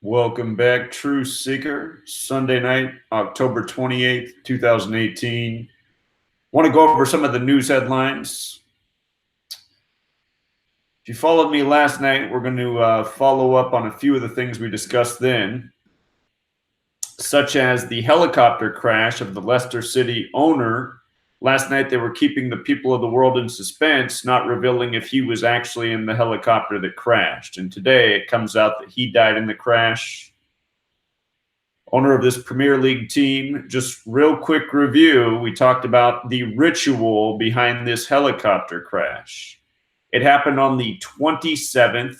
Welcome back, Truth Seeker. Sunday night, October 28th, 2018. Want to go over some of the news headlines. If you followed me last night, we're going to follow up on a few of the things we discussed then, such as the helicopter crash of the Leicester City owner. Last night, they were keeping the people of the world in suspense, not revealing if he was actually in the helicopter that crashed. And today, it comes out that he died in the crash. Owner of this Premier League team. Just real quick review. We talked about the ritual behind this helicopter crash. It happened on the 27th,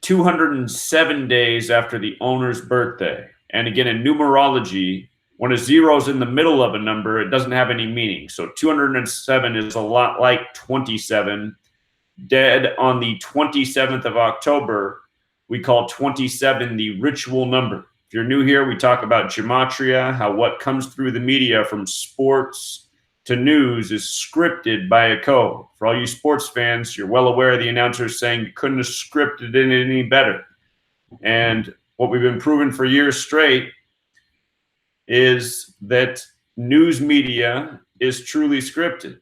207 days after the owner's birthday. And again, in numerology, when a zero is in the middle of a number, it doesn't have any meaning. So 207 is a lot like 27. Dead on the 27th of October, we call 27 the ritual number. If you're new here, we talk about gematria, how what comes through the media from sports to news is scripted by a code. For all you sports fans, you're well aware of the announcers saying you couldn't have scripted it any better. And what we've been proving for years straight is that news media is truly scripted.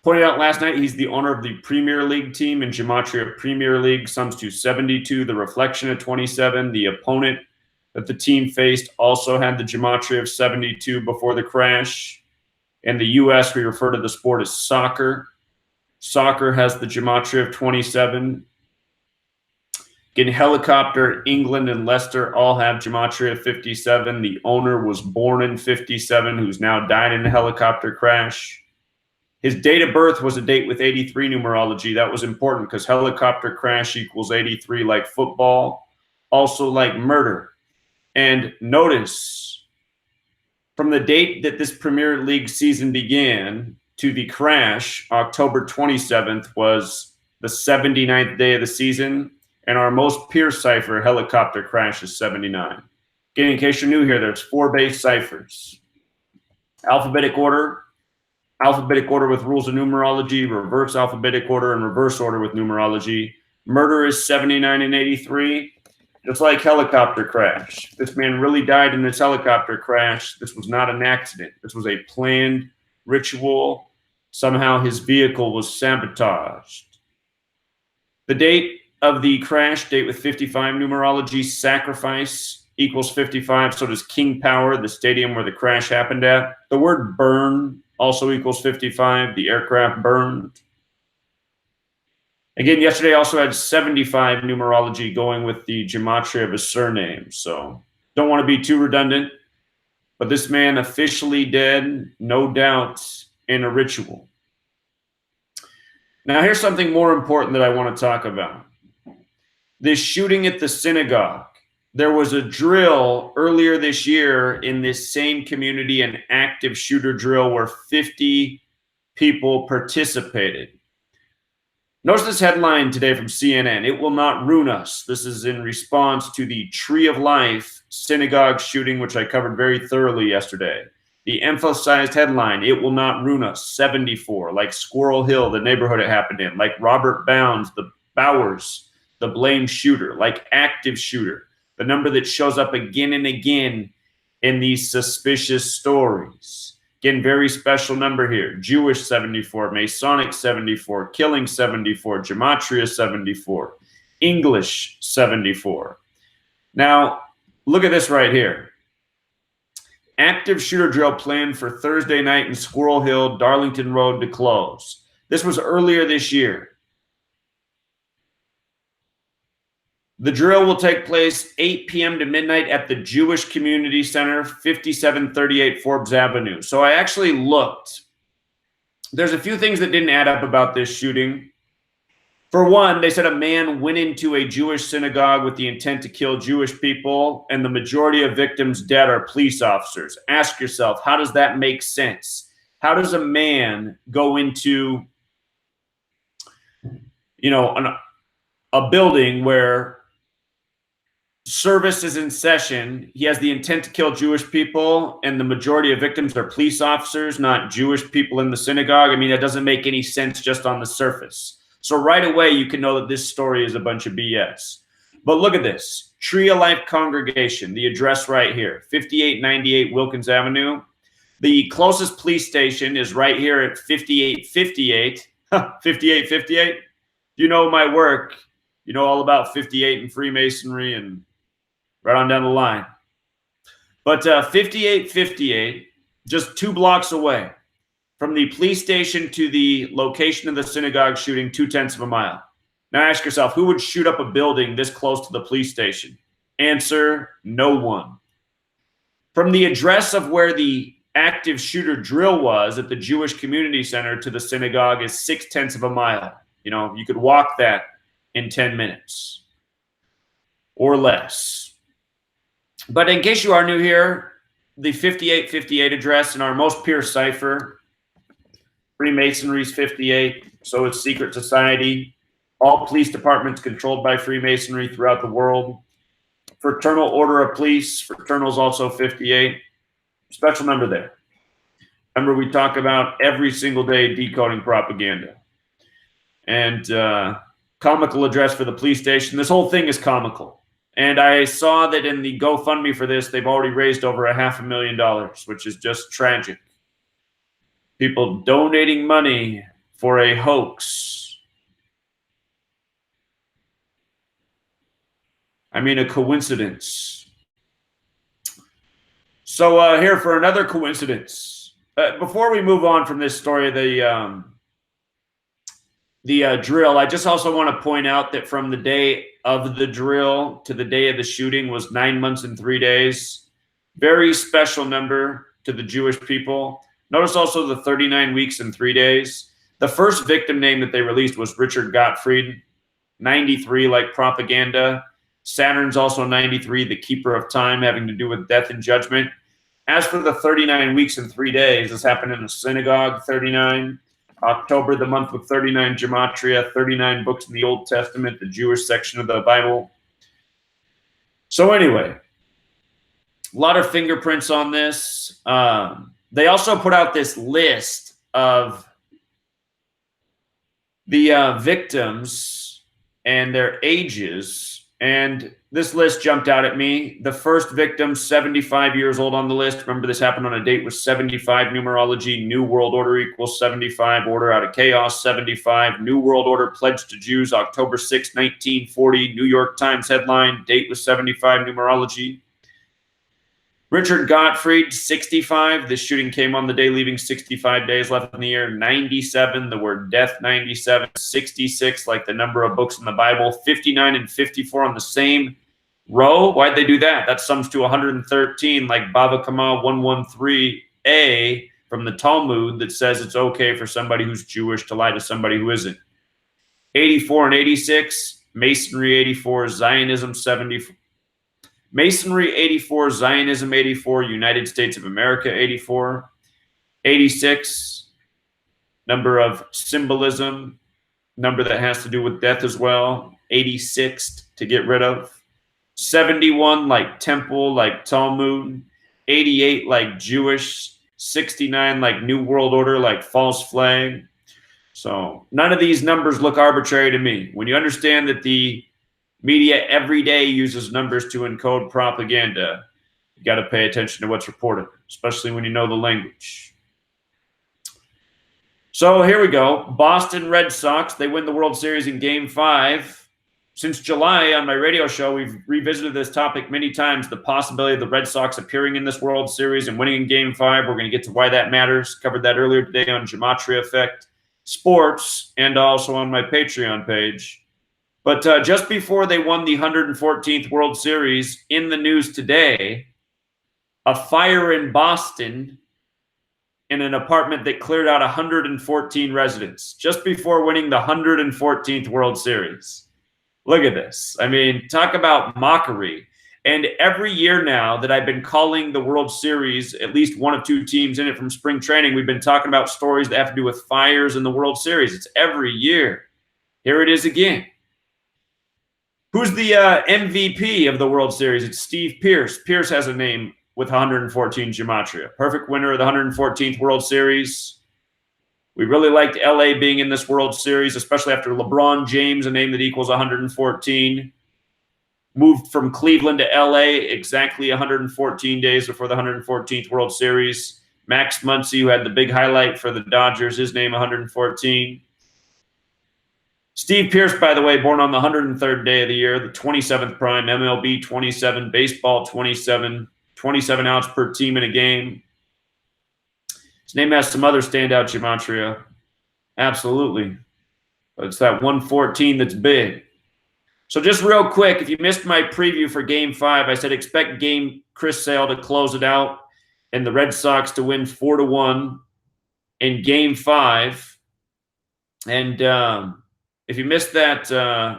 Pointed out last night, he's the owner of the Premier League team in gematria. Premier League sums to 72, the reflection of 27. The opponent that the team faced also had the gematria of 72 before the crash. In the U.S., we refer to the sport as soccer. Soccer has the gematria of 27. In helicopter, England and Leicester all have gematria of 57. The owner was born in 57, who's now died in a helicopter crash. His date of birth was a date with 83 numerology. That was important because helicopter crash equals 83 like football, also like murder. And notice, from the date that this Premier League season began to the crash, October 27th was the 79th day of the season. And our most pure cipher, helicopter crash, is 79. Again, in case you're new here, there's 4 base ciphers. Alphabetic order with rules of numerology, reverse alphabetic order, and reverse order with numerology. Murder is 79 and 83, just like helicopter crash. This man really died in this helicopter crash. This was not an accident. This was a planned ritual. Somehow his vehicle was sabotaged. The date of the crash, date with 55 numerology, sacrifice equals 55. So does King Power, the stadium where the crash happened at. The word burn also equals 55. The aircraft burned. Again, yesterday also had 75 numerology going with the gematria of his surname. So don't want to be too redundant, but this man officially dead, no doubt, in a ritual. Now here's something more important that I want to talk about. This shooting at the synagogue. There was a drill earlier this year in this same community, an active shooter drill where 50 people participated. Notice this headline today from CNN. It will not ruin us. This is in response to the Tree of Life synagogue shooting, which I covered very thoroughly yesterday. The emphasized headline, it will not ruin us, 74, like Squirrel Hill, the neighborhood it happened in, like Robert Bowers, the blamed shooter, like active shooter, the number that shows up again and again in these suspicious stories. Again, very special number here. Jewish 74, Masonic 74, killing 74, gematria 74, English 74. Now, look at this right here. Active shooter drill planned for Thursday night in Squirrel Hill, Darlington Road to close. This was earlier this year. The drill will take place 8 p.m. to midnight at the Jewish Community Center, 5738 Forbes Avenue. So I actually looked. There's a few things that didn't add up about this shooting. For one, they said a man went into a Jewish synagogue with the intent to kill Jewish people, and the majority of victims dead are police officers. Ask yourself, how does that make sense? How does a man go into, a building where service is in session, he has the intent to kill Jewish people, and the majority of victims are police officers, not Jewish people in the synagogue? I mean, that doesn't make any sense just on the surface. So right away, you can know that this story is a bunch of BS. But look at this. Tree of Life Congregation, the address right here, 5898 Wilkins Avenue. The closest police station is right here at 5858. 5858. You know my work. You know all about 58 and Freemasonry and right on down the line. But 5858, just 2 blocks away from the police station to the location of the synagogue shooting, 0.2 of a mile. Now ask yourself, who would shoot up a building this close to the police station? Answer, no one. From the address of where the active shooter drill was at the Jewish Community Center to the synagogue is 0.6 of a mile. You know, you could walk that in 10 minutes or less. But in case you are new here, the 5858 address in our most pure cipher, Freemasonry's 58, so it's secret society. All police departments controlled by Freemasonry throughout the world. Fraternal Order of Police, fraternal's also 58. Special number there. Remember, we talk about every single day decoding propaganda. And comical address for the police station. This whole thing is comical. And I saw that in the GoFundMe for this, they've already raised over $500,000, which is just tragic. People donating money for a hoax. I mean, a coincidence. So here for another coincidence. Before we move on from this story, the drill, I just also want to point out that from the day of the drill to the day of the shooting was 9 months and 3 days. Very special number to the Jewish people. Notice also the 39 weeks and 3 days. The first victim name that they released was Richard Gottfried, 93, like propaganda. Saturn's also 93, the keeper of time, having to do with death and judgment. As for the 39 weeks and 3 days, this happened in a synagogue, 39. October, the month with 39 gematria, 39 books in the Old Testament, the Jewish section of the Bible. So anyway, a lot of fingerprints on this. They also put out this list of the victims and their ages. And this list jumped out at me. The first victim, 75 years old on the list. Remember, this happened on a date with 75 numerology. New World Order equals 75. Order out of chaos, 75. New World Order pledged to Jews, October 6, 1940. New York Times headline, date with 75 numerology. Richard Gottfried, 65. This shooting came on the day, leaving 65 days left in the year. 97, the word death, 97. 66, like the number of books in the Bible. 59 and 54 on the same row. Why'd they do that? That sums to 113, like Bava Kama 113a from the Talmud that says it's okay for somebody who's Jewish to lie to somebody who isn't. 84 and 86, Masonry 84, Zionism 74. Masonry 84, Zionism 84, United States of America 84, 86, number of symbolism, number that has to do with death as well, 86 to get rid of, 71 like temple, like Talmud, 88 like Jewish, 69 like New World Order, like false flag. So none of these numbers look arbitrary to me. When you understand that the media every day uses numbers to encode propaganda, you got to pay attention to what's reported, especially when you know the language. So here we go. Boston Red Sox, they win the World Series in Game 5. Since July on my radio show, we've revisited this topic many times, the possibility of the Red Sox appearing in this World Series and winning in Game 5. We're going to get to why that matters. Covered that earlier today on Gematria Effect Sports and also on my Patreon page. But just before they won the 114th World Series, in the news today, a fire in Boston in an apartment that cleared out 114 residents just before winning the 114th World Series. Look at this. I mean, talk about mockery. And every year now that I've been calling the World Series, at least one of two teams in it from spring training, we've been talking about stories that have to do with fires in the World Series. It's every year. Here it is again. Who's the MVP of the World Series? It's Steve Pearce. Pearce has a name with 114 gematria. Perfect winner of the 114th World Series. We really liked LA being in this World Series, especially after LeBron James, a name that equals 114, moved from Cleveland to LA exactly 114 days before the 114th World Series. Max Muncy, who had the big highlight for the Dodgers, his name 114. Steve Pearce, by the way, born on the 103rd day of the year, the 27th prime, MLB 27, baseball 27, 27 outs per team in a game. His name has some other standout gematria. Absolutely. But it's that 114 that's big. So just real quick, if you missed my preview for Game 5, I said expect Chris Sale to close it out and the Red Sox to win 4-1 in Game 5. And if you missed that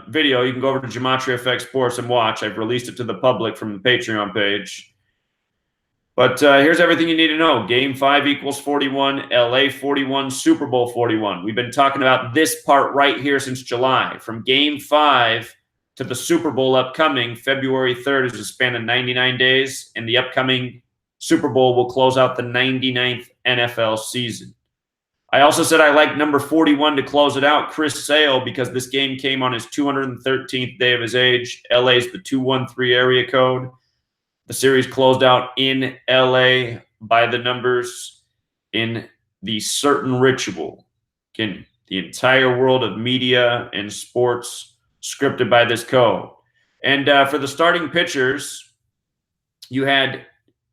video, you can go over to Gematria FX Sports and watch. I've released it to the public from the Patreon page. But here's everything you need to know. Game 5 equals 41, LA 41, Super Bowl 41. We've been talking about this part right here since July. From Game 5 to the Super Bowl upcoming, February 3rd is a span of 99 days, and the upcoming Super Bowl will close out the 99th NFL season. I also said I like number 41 to close it out, Chris Sale, because this game came on his 213th day of his age. LA's the 213 area code. The series closed out in LA by the numbers in the certain ritual. Again, the entire world of media and sports scripted by this code. And for the starting pitchers, you had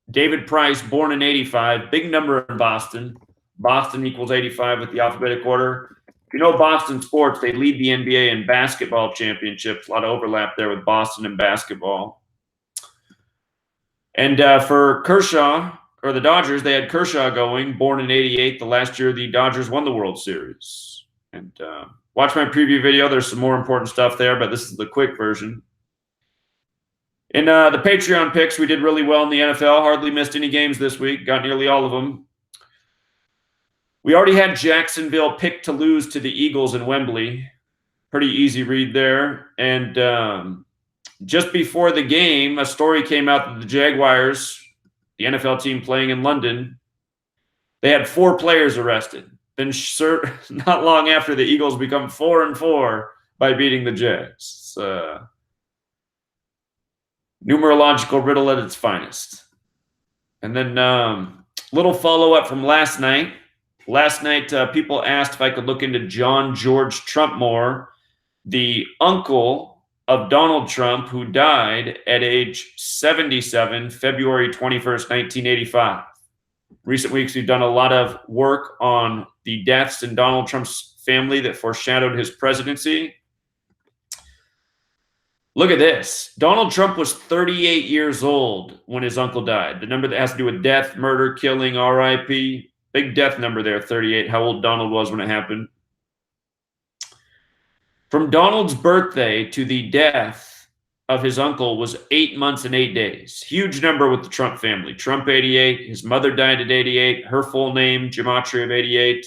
David Price, born in 85, big number in Boston. Boston equals 85 with the alphabetic order. If you know Boston sports, they lead the NBA in basketball championships. A lot of overlap there with Boston and basketball. And for Kershaw, or the Dodgers, they had Kershaw going, born in 88, the last year the Dodgers won the World Series. And watch my preview video. There's some more important stuff there, but this is the quick version. In the Patreon picks, we did really well in the NFL. Hardly missed any games this week. Got nearly all of them. We already had Jacksonville picked to lose to the Eagles in Wembley. Pretty easy read there. And just before the game, a story came out that the Jaguars, the NFL team playing in London, they had 4 players arrested. Then not long after, the Eagles become 4-4 by beating the Jags. Numerological riddle at its finest. And then little follow-up from last night. Last night, people asked if I could look into John George Trump more, the uncle of Donald Trump, who died at age 77, February 21st, 1985. Recent weeks, we've done a lot of work on the deaths in Donald Trump's family that foreshadowed his presidency. Look at this. Donald Trump was 38 years old when his uncle died. The number that has to do with death, murder, killing, RIP. Big death number there, 38, how old Donald was when it happened. From Donald's birthday to the death of his uncle was 8 months and 8 days. Huge number with the Trump family. Trump, 88. His mother died at 88. Her full name, Gematria of 88.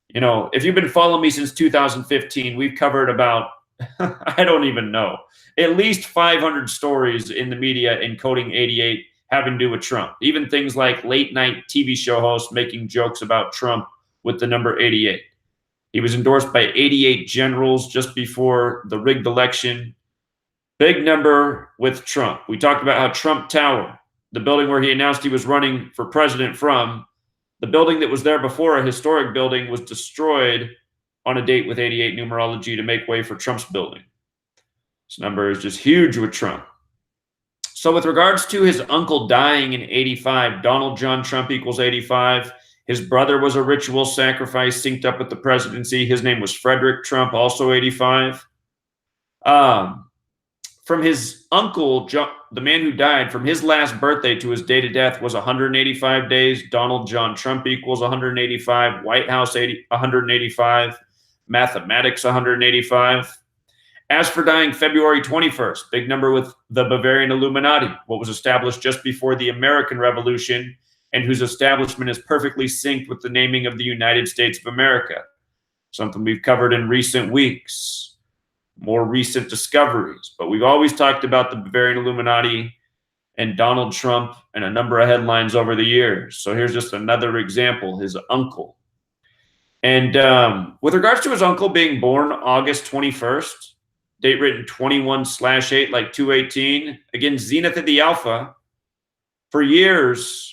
You know, if you've been following me since 2015, we've covered about, I don't even know, at least 500 stories in the media encoding 88 having to do with Trump. Even things like late night TV show hosts making jokes about Trump with the number 88. He was endorsed by 88 generals just before the rigged election. Big number with Trump. We talked about how Trump Tower, the building where he announced he was running for president from, the building that was there before, a historic building, was destroyed on a date with 88 numerology to make way for Trump's building. This number is just huge with Trump. So with regards to his uncle dying in 85, Donald John Trump equals 85. His brother was a ritual sacrifice synced up with the presidency. His name was Frederick Trump, also 85. From his uncle, the man who died, from his last birthday to his date of death was 185 days. Donald John Trump equals 185. White House 185. Mathematics 185. As for dying February 21st, big number with the Bavarian Illuminati, what was established just before the American Revolution and whose establishment is perfectly synced with the naming of the United States of America. Something we've covered in recent weeks, more recent discoveries. But we've always talked about the Bavarian Illuminati and Donald Trump and a number of headlines over the years. So here's just another example, his uncle. And with regards to his uncle being born August 21st, date written 21/8, like 218, again, Zenith of the Alpha, for years,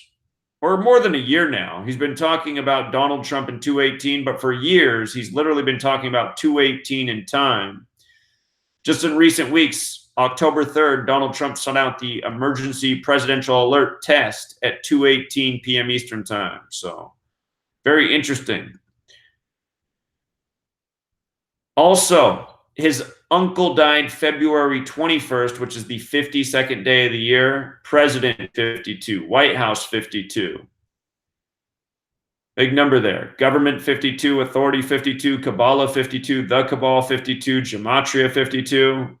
or more than a year now, he's been talking about Donald Trump in 218, but for years, he's literally been talking about 218 in time. Just in recent weeks, October 3rd, Donald Trump sent out the emergency presidential alert test at 2:18 p.m. Eastern time. So very interesting. Also, his uncle died February 21st, which is the 52nd day of the year. President 52, White House 52. Big number there. Government 52, authority 52, Kabbalah 52, the Cabal 52, Gematria 52.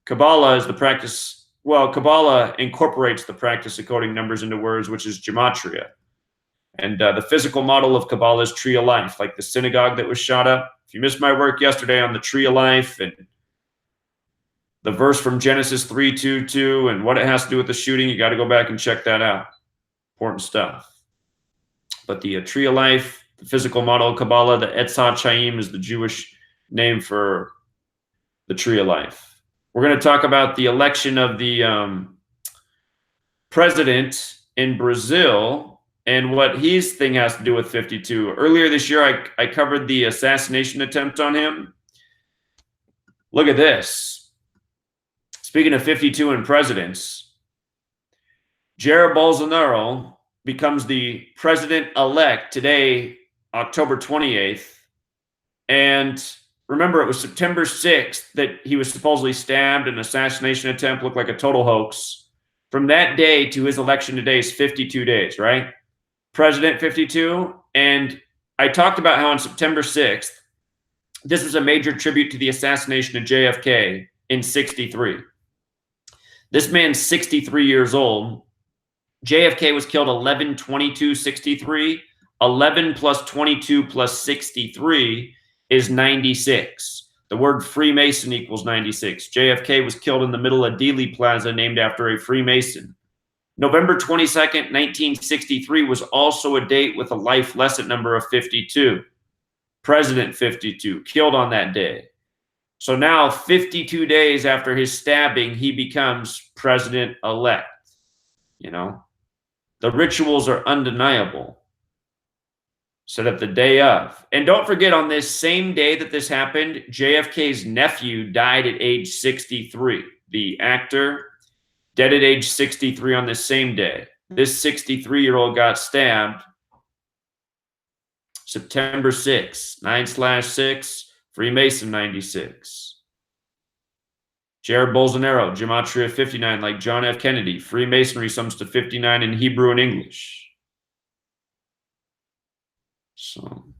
Kabbalah is the practice. Well, Kabbalah incorporates the practice of coding numbers into words, which is Gematria. And the physical model of Kabbalah is tree of life, like the synagogue that was shot up. If you missed my work yesterday on the tree of life and the verse from Genesis 3:2:2 and what it has to do with the shooting, you got to go back and check that out. Important stuff. But the tree of life, the physical model of Kabbalah, the Etz HaChaim is the Jewish name for the tree of life. We're going to talk about the election of the president in Brazil and what his thing has to do with 52. Earlier this year, I covered the assassination attempt on him. Look at this. Speaking of 52 and presidents, Jair Bolsonaro becomes the president-elect today, October 28th. And remember, it was September 6th that he was supposedly stabbed. An assassination attempt looked like a total hoax. From that day to his election today is 52 days, right? President 52. And I talked about how on September 6th, this was a major tribute to the assassination of JFK in 63. This man's 63 years old. JFK was killed 11/22/63. 11 plus 22 plus 63 is 96. The word Freemason equals 96. JFK was killed in the middle of Dealey Plaza, named after a Freemason. November 22nd, 1963 was also a date with a life lesson number of 52. President 52, killed on that day. So now, 52 days after his stabbing, he becomes president-elect. You know, the rituals are undeniable. Set up the day of. And don't forget, on this same day that this happened, JFK's nephew died at age 63. The actor, dead at age 63 on this same day. This 63-year-old got stabbed September 6th, 9/6, Freemason 96. Jair Bolsonaro, Gematria 59, like John F. Kennedy. Freemasonry sums to 59 in Hebrew and English. So,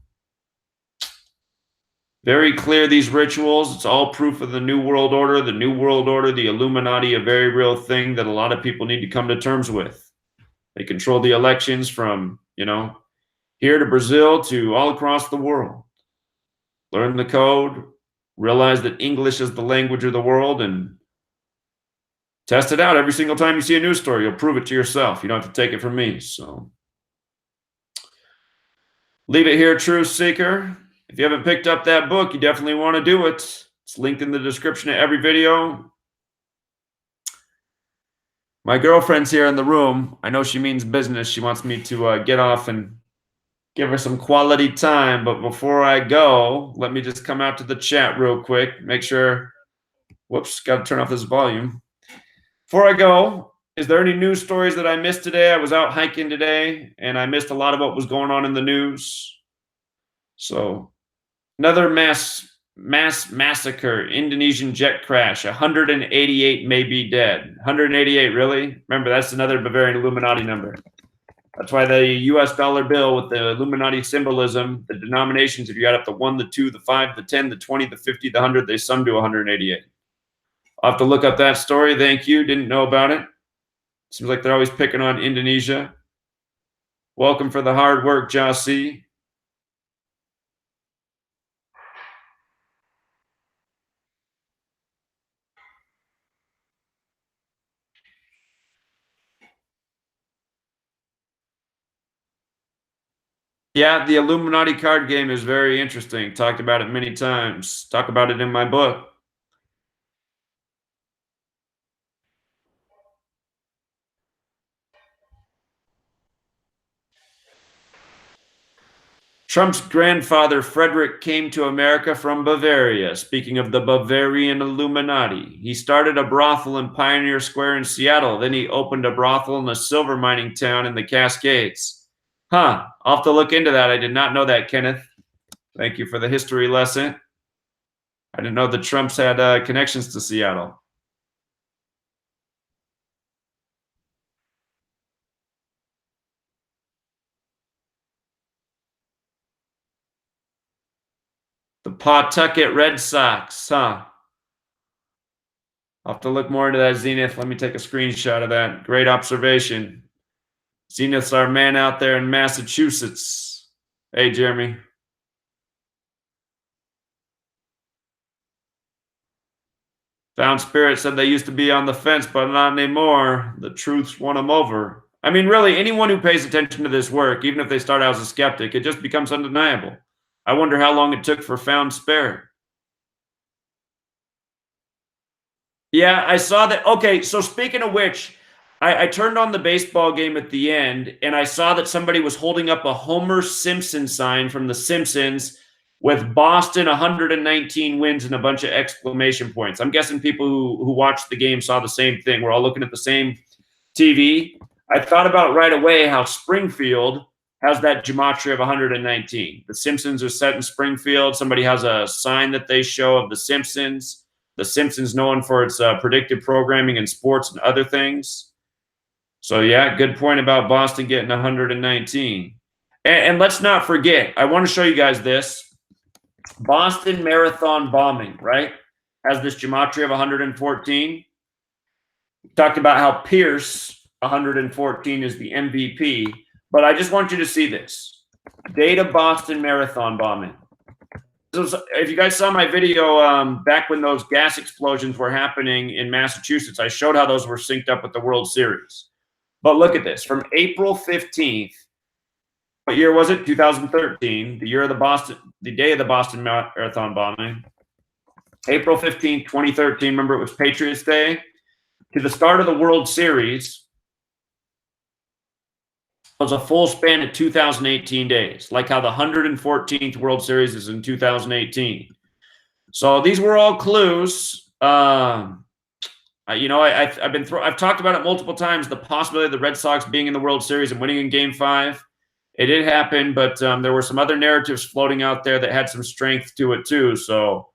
very clear, these rituals. It's all proof of the New World Order. The New World Order, the Illuminati, a very real thing that a lot of people need to come to terms with. They control the elections from, here to Brazil to all across the world. Learn the code, realize that English is the language of the world, and test it out every single time you see a news story. You'll prove it to yourself. You don't have to take it from me. So leave it here, Truth Seeker. If you haven't picked up that book, you definitely want to do it. It's linked in the description of every video. My girlfriend's here in the room. I know she means business. She wants me to get off and give her some quality time. But before I go, let me just come out to the chat real quick. Make sure, whoops, got to turn off this volume. Before I go, is there any news stories that I missed today? I was out hiking today, and I missed a lot of what was going on in the news. So, another mass massacre, Indonesian jet crash, 188 may be dead. 188, really? Remember, that's another Bavarian Illuminati number. That's why the US dollar bill with the Illuminati symbolism, the denominations, if you got up the 1, the 2, the 5, the 10, the 20, the 50, the 100, they sum to 188. I'll have to look up that story. Thank you. Didn't know about it. Seems like they're always picking on Indonesia. Welcome for the hard work, Jossie. Yeah, the Illuminati card game is very interesting. Talked about it many times. Talk about it in my book. Trump's grandfather, Frederick, came to America from Bavaria. Speaking of the Bavarian Illuminati, he started a brothel in Pioneer Square in Seattle. Then he opened a brothel in a silver mining town in the Cascades. Huh, I'll have to look into that. I did not know that, Kenneth. Thank you for the history lesson. I didn't know the Trumps had connections to Seattle. The Pawtucket Red Sox, huh? I'll have to look more into that, Zenith. Let me take a screenshot of that. Great observation. Zenith's our man out there in Massachusetts. Hey, Jeremy. Found Spirit said they used to be on the fence, but not anymore. The truth's won them over. I mean, really, anyone who pays attention to this work, even if they start out as a skeptic, it just becomes undeniable. I wonder how long it took for Found Spirit. Yeah, I saw that. Okay, so speaking of which, I turned on the baseball game at the end and I saw that somebody was holding up a Homer Simpson sign from The Simpsons with Boston 119 wins and a bunch of exclamation points. I'm guessing people who watched the game saw the same thing. We're all looking at the same TV. I thought about right away how Springfield has that gematria of 119. The Simpsons are set in Springfield. Somebody has a sign that they show of The Simpsons. The Simpsons known for its predictive programming in sports and other things. So yeah, good point about Boston getting 119. And let's not forget, I want to show you guys this. Boston Marathon bombing, right? Has this gematria of 114. Talked about how Pierce 114 is the MVP, but I just want you to see this. Data Boston Marathon bombing. So if you guys saw my video back when those gas explosions were happening in Massachusetts, I showed how those were synced up with the World Series. But look at this. From April 15th, what year was it? 2013, the year of the day of the Boston Marathon bombing. April 15th, 2013, remember it was Patriots Day, to the start of the World Series was a full span of 2018 days, like how the 114th World Series is in 2018. So these were all clues. I've talked about it multiple times. The possibility of the Red Sox being in the World Series and winning in Game 5, it did happen, but there were some other narratives floating out there that had some strength to it too. So,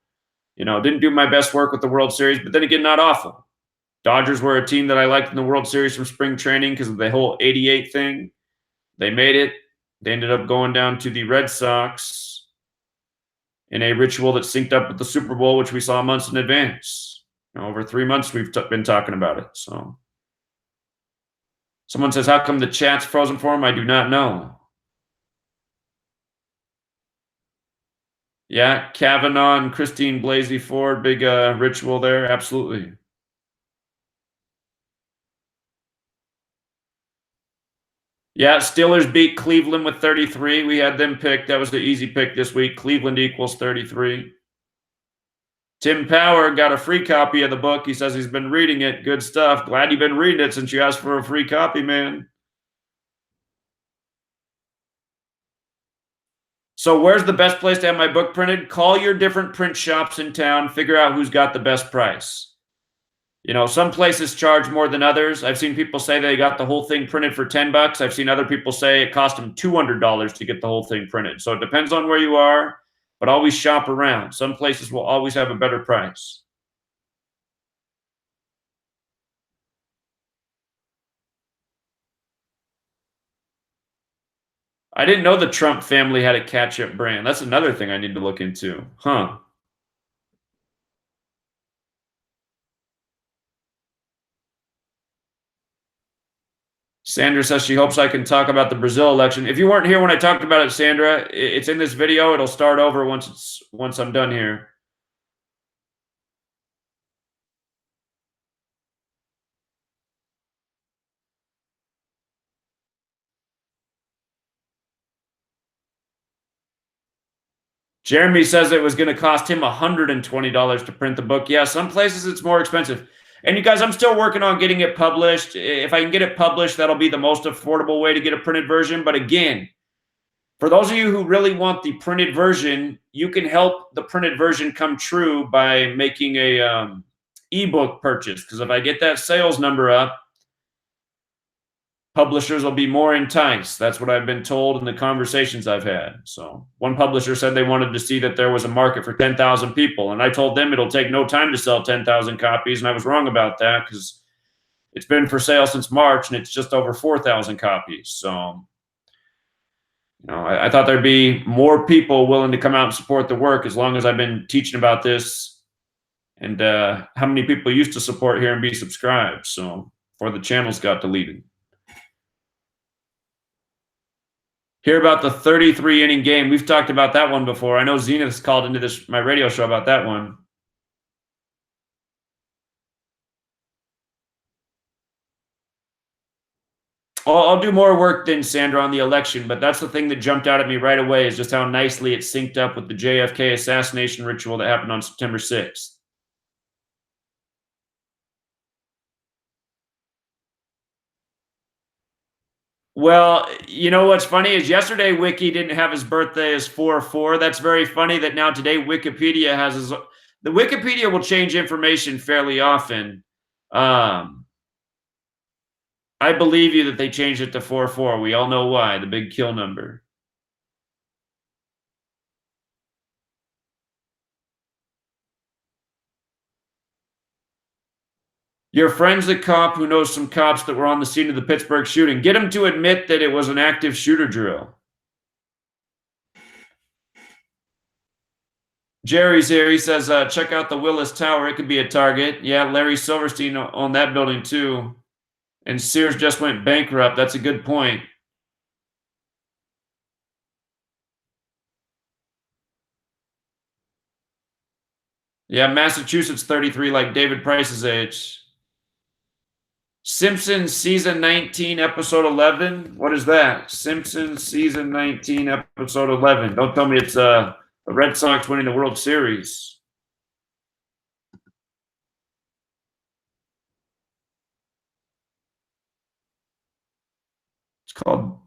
didn't do my best work with the World Series, but then again, not awful. Dodgers were a team that I liked in the World Series from spring training because of the whole '88 thing. They made it. They ended up going down to the Red Sox in a ritual that synced up with the Super Bowl, which we saw months in advance. Over 3 months, we've been talking about it. So, someone says, "How come the chat's frozen for him?" I do not know. Yeah, Kavanaugh and Christine Blasey Ford, big ritual there. Absolutely. Yeah, Steelers beat Cleveland with 33. We had them picked. That was the easy pick this week. Cleveland equals 33. Tim Power got a free copy of the book. He says he's been reading it. Good stuff. Glad you've been reading it since you asked for a free copy, man. So where's the best place to have my book printed? Call your different print shops in town. Figure out who's got the best price. Some places charge more than others. I've seen people say they got the whole thing printed for $10. I've seen other people say it cost them $200 to get the whole thing printed. So it depends on where you are, but always shop around. Some places will always have a better price. I didn't know the Trump family had a ketchup brand. That's another thing I need to look into. Huh. Sandra says she hopes I can talk about the Brazil election. If you weren't here when I talked about it, Sandra, it's in this video. It'll start over once I'm done here. Jeremy says it was going to cost him $120 to print the book. Yeah, some places it's more expensive. And you guys, I'm still working on getting it published. If I can get it published, that'll be the most affordable way to get a printed version. But again, for those of you who really want the printed version, you can help the printed version come true by making a ebook purchase. Because if I get that sales number up, publishers will be more enticed. That's what I've been told in the conversations I've had. So one publisher said they wanted to see that there was a market for 10,000 people. And I told them it'll take no time to sell 10,000 copies. And I was wrong about that because it's been for sale since March and it's just over 4,000 copies. So, I thought there'd be more people willing to come out and support the work as long as I've been teaching about this and how many people used to support here and be subscribed. So before the channels got deleted. Hear about the 33-inning game. We've talked about that one before. I know Zenith's called into my radio show about that one. I'll do more work than Sandra on the election, but that's the thing that jumped out at me right away is just how nicely it synced up with the JFK assassination ritual that happened on September 6th. Well, you know what's funny is yesterday Wiki didn't have his birthday as 4/4. That's very funny that now today Wikipedia has his. The Wikipedia will change information fairly often. I believe you that they changed it to 4/4. We all know why. The big kill number. Your friend's a cop who knows some cops that were on the scene of the Pittsburgh shooting. Get him to admit that it was an active shooter drill. Jerry's here. He says, check out the Willis Tower. It could be a target. Yeah, Larry Silverstein on that building too. And Sears just went bankrupt. That's a good point. Yeah, Massachusetts 33, like David Price's age. Simpsons season 19, episode 11. What is that? Simpsons season 19, episode 11. Don't tell me it's the Red Sox winning the World Series. It's called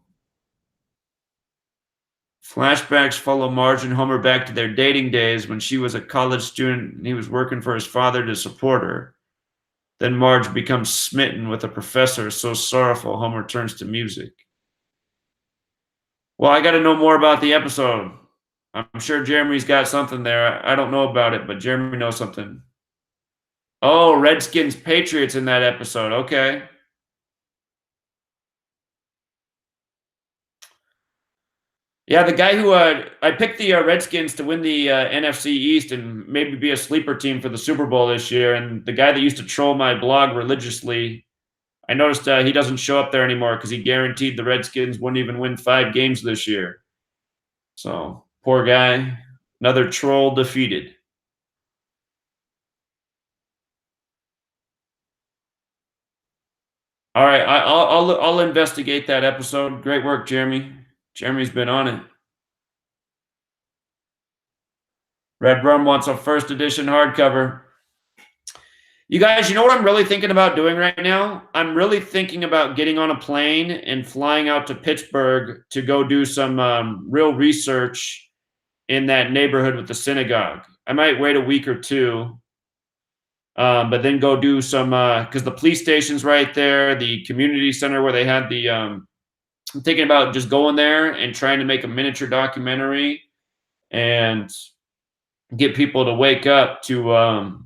Flashbacks Follow Marge and Homer back to their dating days when she was a college student and he was working for his father to support her. Then Marge becomes smitten with a professor so sorrowful Homer turns to music. Well, I got to know more about the episode. I'm sure Jeremy's got something there. I don't know about it, but Jeremy knows something. Oh, Redskins Patriots in that episode. Okay. Yeah, the guy who I picked the Redskins to win the NFC East and maybe be a sleeper team for the Super Bowl this year. And the guy that used to troll my blog religiously, I noticed he doesn't show up there anymore because he guaranteed the Redskins wouldn't even win 5 games this year. So poor guy, another troll defeated. All right, I'll investigate that episode. Great work, Jeremy. Jeremy's been on it. Red Rum wants a first edition hardcover. You guys, you know what I'm really thinking about doing right now? I'm really thinking about getting on a plane and flying out to Pittsburgh to go do some real research in that neighborhood with the synagogue. I might wait a week or two, but then go do some, because the police station's right there, the community center where they had the, I'm thinking about just going there and trying to make a miniature documentary and get people to wake up to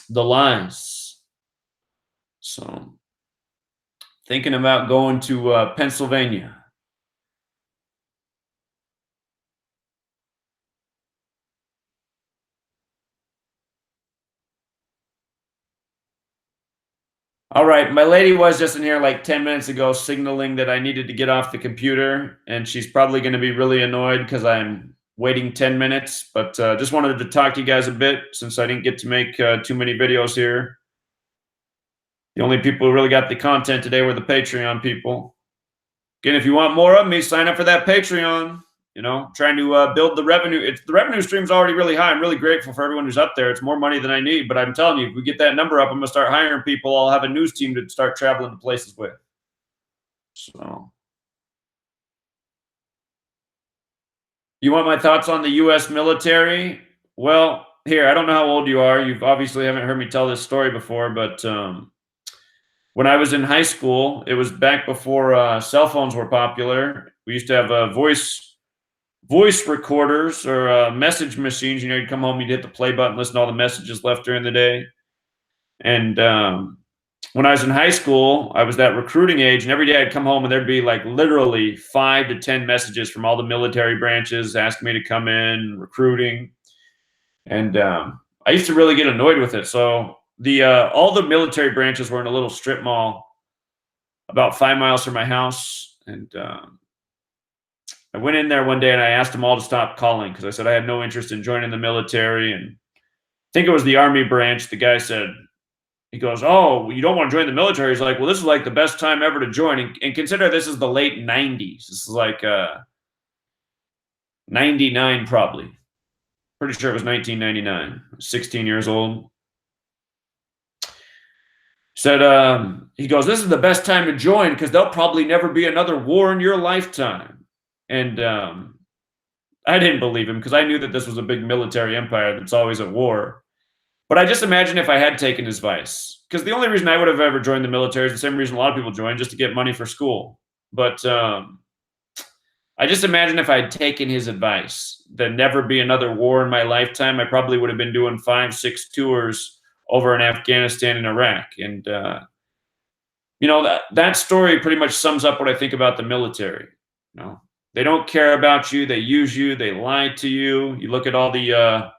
the lies. So thinking about going to Pennsylvania. All right, my lady was just in here like 10 minutes ago signaling that I needed to get off the computer, and she's probably going to be really annoyed because I'm waiting 10 minutes, but just wanted to talk to you guys a bit since I didn't get to make too many videos here. The only people who really got the content today were the Patreon people. Again, if you want more of me, sign up for that Patreon. trying to build the revenue. The revenue stream's already really high. I'm really grateful for everyone who's up there. It's more money than I need, but I'm telling you, if we get that number up, I'm going to start hiring people. I'll have a news team to start traveling to places with. So, you want my thoughts on the U.S. military? Well, here, I don't know how old you are. You obviously haven't heard me tell this story before, but when I was in high school, it was back before cell phones were popular. We used to have voice recorders or message machines. You'd come home, you'd hit the play button, listen to all the messages left during the day. And when I was in high school, I was that recruiting age, and every day I'd come home and there'd be like literally 5 to 10 messages from all the military branches asking me to come in, recruiting. And I used to really get annoyed with it. So all the military branches were in a little strip mall about 5 miles from my house. And I went in there one day and I asked them all to stop calling because I said I had no interest in joining the military. And I think it was the Army branch. The guy said, he goes, "Oh, well, you don't want to join the military?" He's like, "Well, this is like the best time ever to join. And consider this is the late 90s. This is like 99 probably. Pretty sure it was 1999. 16 years old. Said, he goes, "This is the best time to join because there'll probably never be another war in your lifetime." And I didn't believe him because I knew that this was a big military empire that's always at war. But I just imagine if I had taken his advice, because the only reason I would have ever joined the military is the same reason a lot of people join, just to get money for school. But I just imagine if I had taken his advice, there'd never be another war in my lifetime. I probably would have been doing 5, 6 tours over in Afghanistan and Iraq. And, that story pretty much sums up what I think about the military. They don't care about you. They use you. They lie to you. You look at all the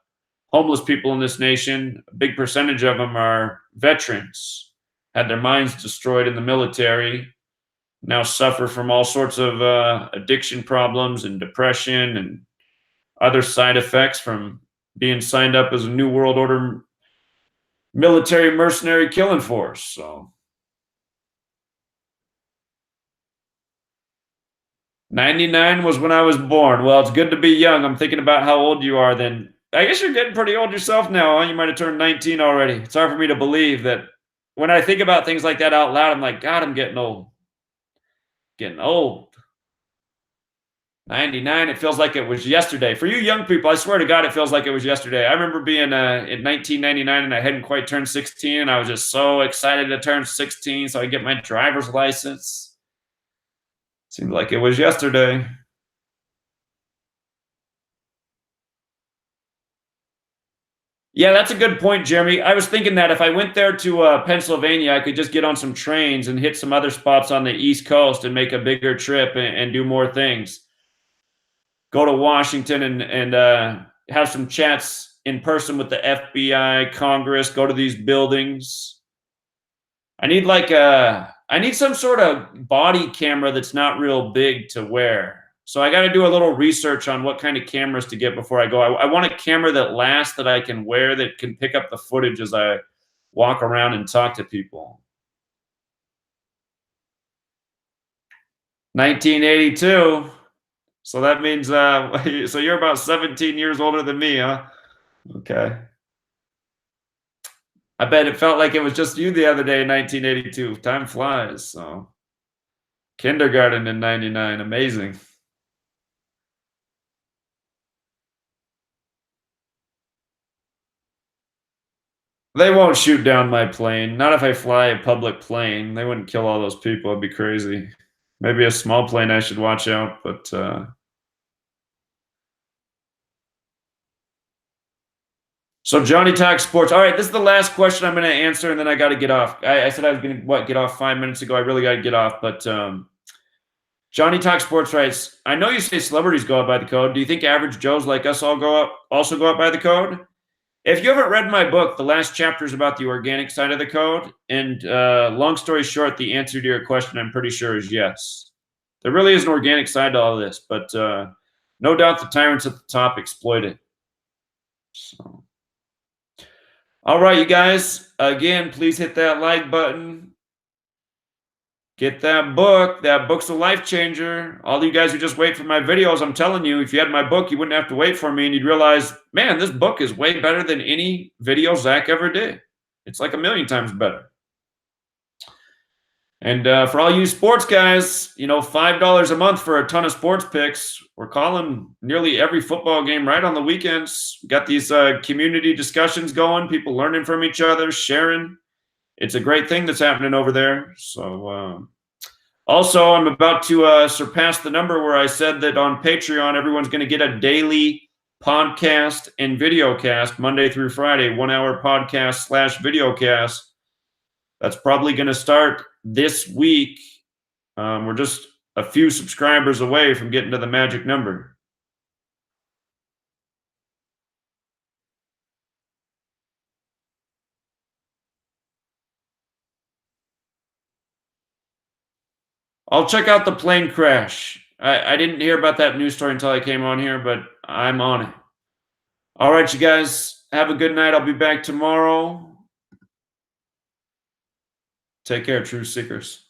homeless people in this nation, a big percentage of them are veterans, had their minds destroyed in the military, now suffer from all sorts of addiction problems and depression and other side effects from being signed up as a New World Order military mercenary killing force. So 99 was when I was born. Well, it's good to be young. I'm thinking about how old you are then. I guess you're getting pretty old yourself now, huh? You might have turned 19 already. It's hard for me to believe that when I think about things like that out loud, I'm like, God, I'm getting old. Getting old. 99, it feels like it was yesterday. For you young people, I swear to God, it feels like it was yesterday. I remember being in 1999 and I hadn't quite turned 16, and I was just so excited to turn 16 so I get my driver's license. Seemed like it was yesterday. Yeah, that's a good point, Jeremy. I was thinking that if I went there to Pennsylvania, I could just get on some trains and hit some other spots on the East Coast and make a bigger trip and do more things. Go to Washington and have some chats in person with the FBI, Congress, go to these buildings. I need some sort of body camera that's not real big to wear. So I got to do a little research on what kind of cameras to get before I go. I want a camera that lasts, that I can wear, that can pick up the footage as I walk around and talk to people. 1982. So that means, so you're about 17 years older than me, huh? Okay. I bet it felt like it was just you the other day in 1982. Time flies. So kindergarten in 99. Amazing. They won't shoot down my plane. Not if I fly a public plane. They wouldn't kill all those people. It'd be crazy. Maybe a small plane I should watch out, but so Johnny talks sports. All right, this is the last question I'm going to answer, and then I got to get off. I said I was going to get off 5 minutes ago. I really got to get off, but Johnny talks sports writes. I know you say celebrities go out by the code. Do you think average Joes like us also go out by the code? If you haven't read my book, the last chapter is about the organic side of the code. And long story short, the answer to your question, I'm pretty sure, is yes. There really is an organic side to all this, but no doubt the tyrants at the top exploit it. So, all right, you guys. Again, please hit that like button. Get that book. That book's a life changer. All you guys who just wait for my videos, I'm telling you, if you had my book, you wouldn't have to wait for me, and you'd realize, man, this book is way better than any video Zach ever did. It's like a million times better. And for all you sports guys, $5 a month for a ton of sports picks. We're calling nearly every football game right on the weekends. We got these community discussions going, people learning from each other, sharing. It's a great thing that's happening over there. So also, I'm about to surpass the number where I said that on Patreon, everyone's going to get a daily podcast and videocast Monday through Friday, 1 hour podcast / videocast. That's probably going to start this week. We're just a few subscribers away from getting to the magic number. I'll check out the plane crash. I didn't hear about that news story until I came on here, but I'm on it. All right, you guys, have a good night. I'll be back tomorrow. Take care, True Seekers.